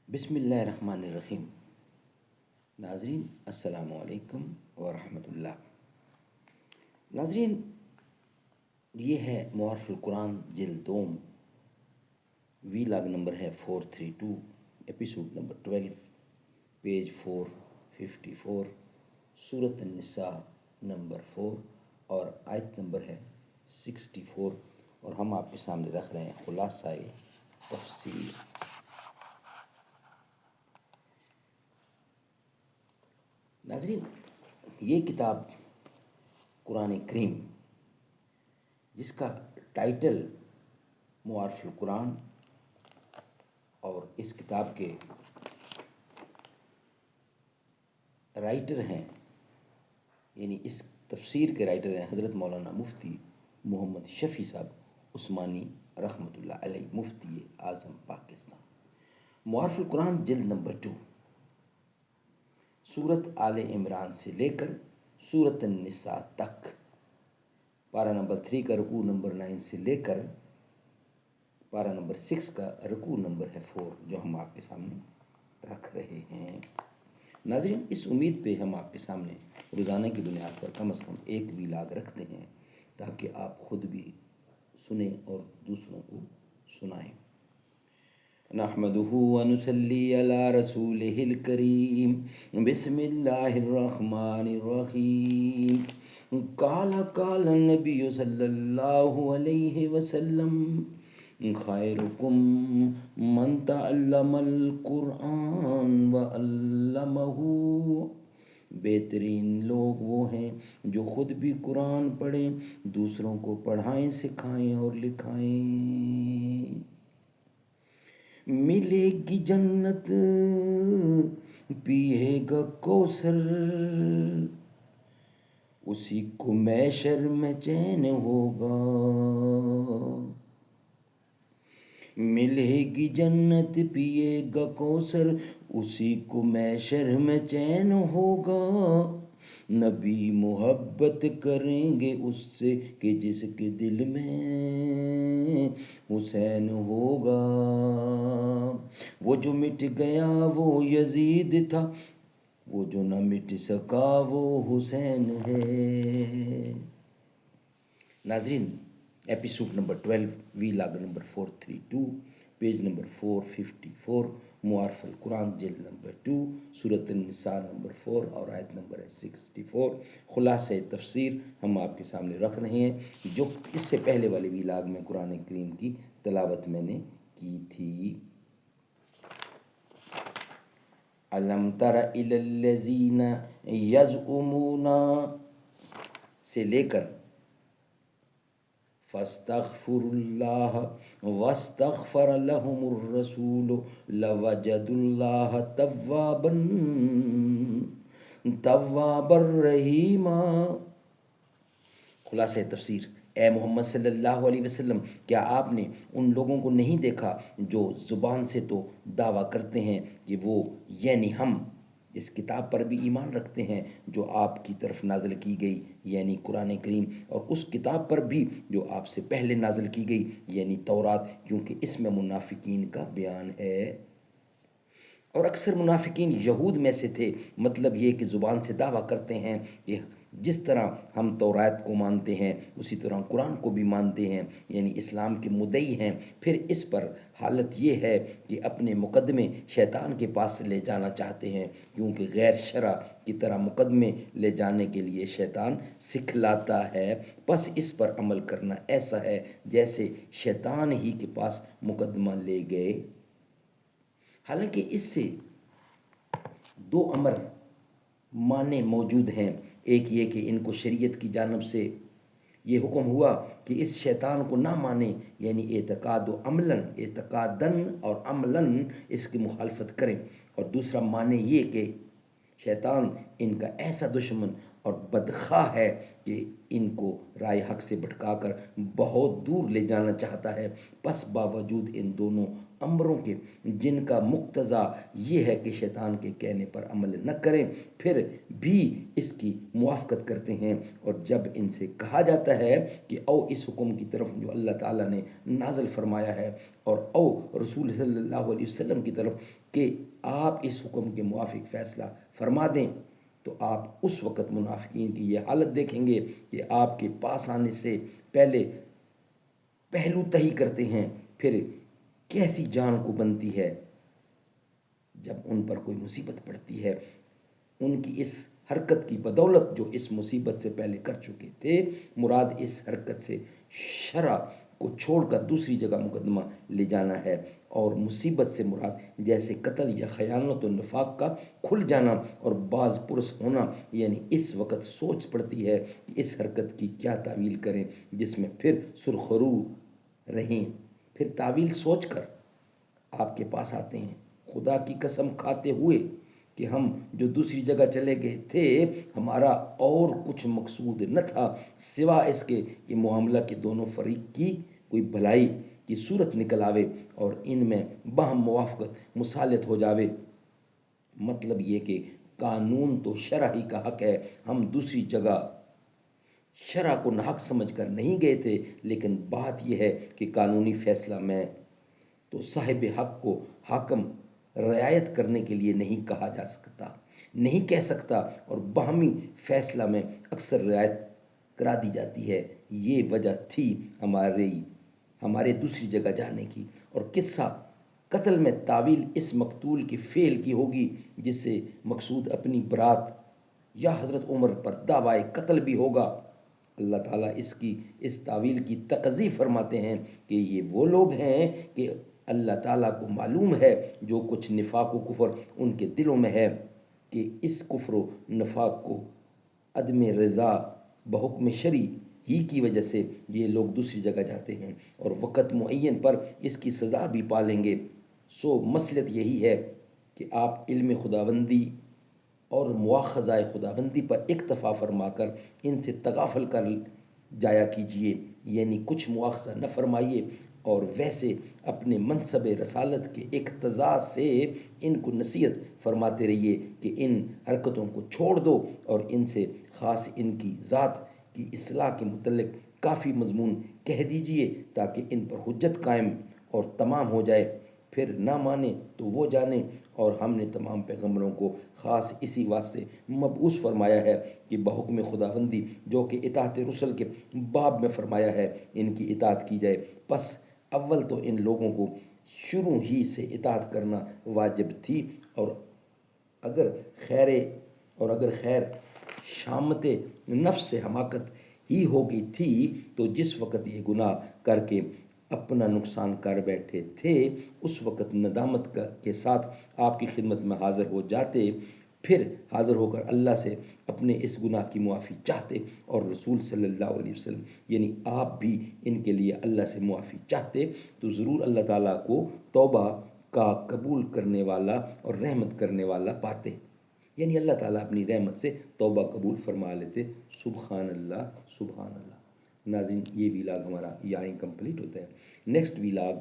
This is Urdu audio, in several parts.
بسم اللہ الرحمن الرحیم۔ ناظرین السلام علیکم ورحمۃ اللہ۔ ناظرین، یہ ہے معارف القرآن جلد دوم، وی لاگ نمبر ہے 432، ایپیسوڈ نمبر 12، پیج 454، سورۃ النساء نمبر 4 اور آیت نمبر ہے 64، اور ہم آپ کے سامنے رکھ رہے ہیں خلاصہ تفسیر۔ ناظرین، یہ کتاب قرآن کریم جس کا ٹائٹل معارف القرآن، اور اس کتاب کے رائٹر ہیں، یعنی اس تفسیر کے رائٹر ہیں حضرت مولانا مفتی محمد شفیع صاحب عثمانی رحمۃ اللہ علیہ، مفتی اعظم پاکستان۔ معارف القرآن جلد نمبر 2، سورت آل عمران سے لے کر سورت النساء تک، پارہ نمبر 3 کا رکوع نمبر 9 سے لے کر پارہ نمبر 6 کا رکوع نمبر ہے 4، جو ہم آپ کے سامنے رکھ رہے ہیں۔ ناظرین، اس امید پہ ہم آپ کے سامنے روزانہ کی بنیاد پر کم از کم ایک ویلاگ رکھتے ہیں تاکہ آپ خود بھی سنیں اور دوسروں کو سنائیں۔ نحمده ونصلي على رسوله الكريم، بسم الله الرحمن الرحيم۔ قال النبي صلى الله عليه وسلم، خيركم من تعلم القرآن وعلمه۔ بہترین لوگ وہ ہیں جو خود بھی قرآن پڑھیں، دوسروں کو پڑھائیں، سکھائیں اور لکھائیں۔ ملے گی جنت، پیے گا کوثر، اسی کو محشر میں چین ہوگا۔ ملے گی جنت، پیے گا کوثر، اسی کو محشر میں چین ہوگا۔ نبی محبت کریں گے اس سے کہ جس کے دل میں حسین ہوگا۔ وہ جو مٹ گیا وہ یزید تھا، وہ جو نہ مٹ سکا وہ حسین ہے۔ ناظرین، ایپیسوڈ نمبر 12، وی لاگ نمبر 432، پیج نمبر 454، معارف القرآن جلد نمبر 2، سورۃ النساء نمبر 4 اور آیت نمبر 64، خلاصہ تفسیر ہم آپ کے سامنے رکھ رہے ہیں، جو اس سے پہلے والے وی لاگ میں قرآن کریم کی تلاوت میں نے کی تھی۔ الم تر الی الذین یزعمون سے لے کر فاستغفروا اللہ واستغفر لهم الرسول لوجدوا اللہ توابا رحیما۔ خلاصہ تفسیر: اے محمد صلی اللہ علیہ وسلم، کیا آپ نے ان لوگوں کو نہیں دیکھا جو زبان سے تو دعویٰ کرتے ہیں کہ وہ یعنی ہم اس کتاب پر بھی ایمان رکھتے ہیں جو آپ کی طرف نازل کی گئی یعنی قرآن کریم، اور اس کتاب پر بھی جو آپ سے پہلے نازل کی گئی یعنی تورات، کیونکہ اس میں منافقین کا بیان ہے، اور اکثر منافقین یہود میں سے تھے۔ مطلب یہ کہ زبان سے دعویٰ کرتے ہیں کہ جس طرح ہم تورات کو مانتے ہیں اسی طرح قرآن کو بھی مانتے ہیں، یعنی اسلام کے مدعی ہیں۔ پھر اس پر حالت یہ ہے کہ اپنے مقدمے شیطان کے پاس لے جانا چاہتے ہیں، کیونکہ غیر شرع کی طرح مقدمے لے جانے کے لیے شیطان سکھلاتا ہے۔ بس اس پر عمل کرنا ایسا ہے جیسے شیطان ہی کے پاس مقدمہ لے گئے۔ حالانکہ اس سے دو امر معنی موجود ہیں۔ ایک یہ کہ ان کو شریعت کی جانب سے یہ حکم ہوا کہ اس شیطان کو نہ مانیں، یعنی اعتقاداً اور عملاً اس کی مخالفت کریں، اور دوسرا معنی یہ کہ شیطان ان کا ایسا دشمن اور بدخواہ ہے کہ ان کو رائے حق سے بھٹکا کر بہت دور لے جانا چاہتا ہے۔ پس باوجود ان دونوں امروں کے جن کا مقتضا یہ ہے کہ شیطان کے کہنے پر عمل نہ کریں، پھر بھی اس کی موافقت کرتے ہیں۔ اور جب ان سے کہا جاتا ہے کہ او اس حکم کی طرف جو اللہ تعالیٰ نے نازل فرمایا ہے، اور او رسول صلی اللہ علیہ وسلم کی طرف کہ آپ اس حکم کے موافق فیصلہ فرما دیں، تو آپ اس وقت منافقین کی یہ حالت دیکھیں گے کہ آپ کے پاس آنے سے پہلے پہلو تہی کرتے ہیں، پھر کیسی جان کو بنتی ہے جب ان پر کوئی مصیبت پڑتی ہے۔ ان کی اس حرکت کی بدولت جو اس مصیبت سے پہلے کر چکے تھے، مراد اس حرکت سے شرع کو چھوڑ کر دوسری جگہ مقدمہ لے جانا ہے، اور مصیبت سے مراد جیسے قتل یا خیانت و نفاق کا کھل جانا اور باز پرس ہونا، یعنی اس وقت سوچ پڑتی ہے کہ اس حرکت کی کیا تعویل کریں، جس میں پھر سرخرو رہیں، پھر تعویل سوچ کر آپ کے پاس آتے ہیں، خدا کی قسم کھاتے ہوئے کہ ہم جو دوسری جگہ چلے گئے تھے، ہمارا اور کچھ مقصود نہ تھا سوا اس کے کہ معاملہ کے دونوں فریق کی کوئی بھلائی کی صورت نکل آوے اور ان میں باہم موافقت مصالحت ہو جاوے۔ مطلب یہ کہ قانون تو شرع ہی کا حق ہے، ہم دوسری جگہ شرع کو ناحق سمجھ کر نہیں گئے تھے، لیکن بات یہ ہے کہ قانونی فیصلہ میں تو صاحب حق کو حاکم رعایت کرنے کے لیے نہیں کہا جا سکتا، نہیں کہہ سکتا، اور باہمی فیصلہ میں اکثر رعایت کرا دی جاتی ہے۔ یہ وجہ تھی ہمارے دوسری جگہ جانے کی۔ اور قصہ قتل میں تعویل اس مقتول کے فعل کی ہوگی جس سے مقصود اپنی برات یا حضرت عمر پر دعوی قتل بھی ہوگا۔ اللہ تعالیٰ اس تعویل کی تقضی فرماتے ہیں کہ یہ وہ لوگ ہیں کہ اللہ تعالیٰ کو معلوم ہے جو کچھ نفاق و کفر ان کے دلوں میں ہے، کہ اس کفر و نفاق کو عدم رضا بحکم شرعی ہی کی وجہ سے یہ لوگ دوسری جگہ جاتے ہیں اور وقت معین پر اس کی سزا بھی پالیں گے۔ سو مصلحت یہی ہے کہ آپ علم خداوندی اور مواخذہ خداوندی پر اکتفا فرما کر ان سے تغافل کر جایا کیجیے، یعنی کچھ مواخذہ نہ فرمائیے، اور ویسے اپنے منصب رسالت کے اقتضاء سے ان کو نصیحت فرماتے رہیے کہ ان حرکتوں کو چھوڑ دو، اور ان سے خاص ان کی ذات کی اصلاح کے متعلق کافی مضمون کہہ دیجیے تاکہ ان پر حجت قائم اور تمام ہو جائے۔ پھر نہ مانے تو وہ جانے، اور ہم نے تمام پیغمبروں کو خاص اسی واسطے مبعوث فرمایا ہے کہ بحکم خداوندی جو کہ اطاعت رسل کے باب میں فرمایا ہے ان کی اطاعت کی جائے۔ پس اول تو ان لوگوں کو شروع ہی سے اطاعت کرنا واجب تھی، اور اگر خیر شامت نفس سے حماقت ہی ہو گئی تھی تو جس وقت یہ گناہ کر کے اپنا نقصان کر بیٹھے تھے اس وقت ندامت کے ساتھ آپ کی خدمت میں حاضر ہو جاتے، پھر حاضر ہو کر اللہ سے اپنے اس گناہ کی معافی چاہتے، اور رسول صلی اللہ علیہ وسلم یعنی آپ بھی ان کے لیے اللہ سے معافی چاہتے، تو ضرور اللہ تعالیٰ کو توبہ کا قبول کرنے والا اور رحمت کرنے والا پاتے، یعنی اللہ تعالیٰ اپنی رحمت سے توبہ قبول فرما لیتے۔ سبحان اللہ، سبحان اللہ۔ ناظرین، یہ ویلاگ ہمارا یہیں کمپلیٹ ہوتا ہے۔ نیکسٹ ویلاگ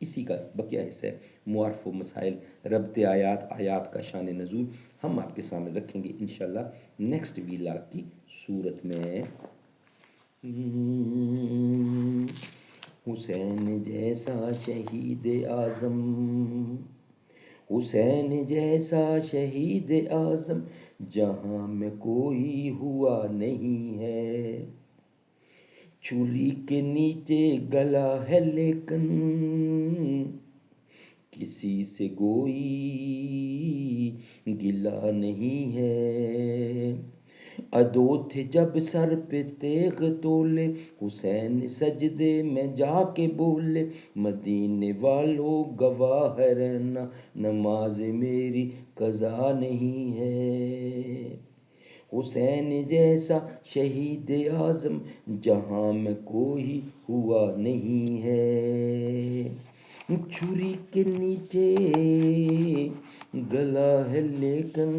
اسی کا بقیہ حصہ ہے، معارف و مسائل، ربط آیات کا شان نزول ہم آپ کے سامنے رکھیں گے انشاءاللہ نیکسٹ ویلاگ کی صورت میں۔ حسین جیسا شہید اعظم، حسین جیسا شہید اعظم جہاں میں کوئی ہوا نہیں ہے، چولی کے نیچے گلا ہے لیکن کسی سے کوئی گلا نہیں ہے، عدو تھے جب سر پہ تیغ تولے، حسین سجدے میں جا کے بولے، مدینے والوں گواہ رہنا نماز میری قضا نہیں ہے، حسین جیسا شہید اعظم جہاں میں کوئی ہوا نہیں ہے، چھری کے نیچے گلا ہے لیکن،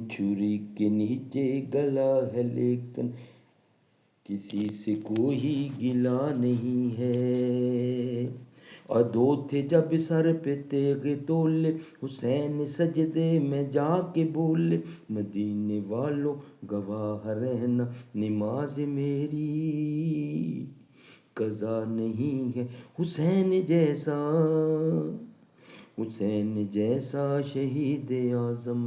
چھری کے نیچے گلا ہے لیکن کسی سے کوئی گلا نہیں ہے، ادو تھے جب سر پہ تیغ تولے، حسین سجدے میں جا کے بولے، مدینے والوں گواہ رہنا، نماز میری قضا نہیں ہے، حسین جیسا شہید اعظم۔